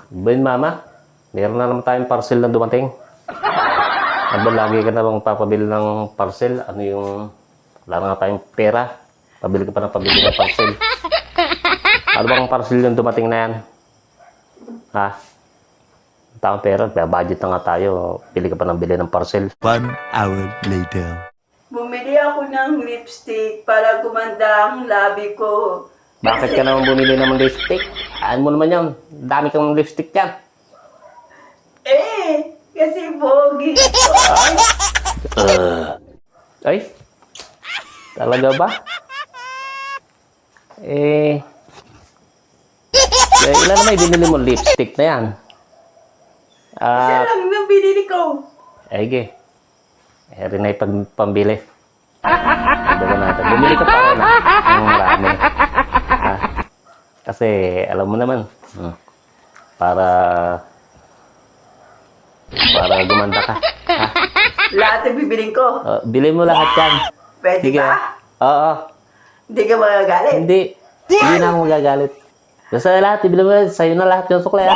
Ben, mama, meron na naman tayong parcel na dumating. Aba, lagi ka na bang papabili ng parcel? Ano yung, wala na nga tayong pera. Pabili ka pa ng pabili ng parcel. Ano bang parcel yung dumating na yan? Ha? Taong pera, kaya budget na nga tayo. Pili ka pa ng bili ng parcel. 1 hour later. Bumili ako ng lipstick para gumanda ang labi ko. Bakit ka naman bumili ng lipstick? Ano mo naman yun? Dami kang lipstick yan. Kasi pogi ko. Ay? Talaga ba? Ilan naman binili mo lipstick na yan? Isa lang nang binili ko. Sige. Rin na pambili. Dalawa natin. Bumili ka pa rin ang marami. Kasi alam mo naman, para gumanda ka. Lahat ang bibiling ko. Bili mo lahat yan. Pwede Sige. ba? Oo. Hindi ka magagalit. Hindi. Hindi na ako magagalit. Basta lahat, ibili mo, sa'yo na lahat yung sukle.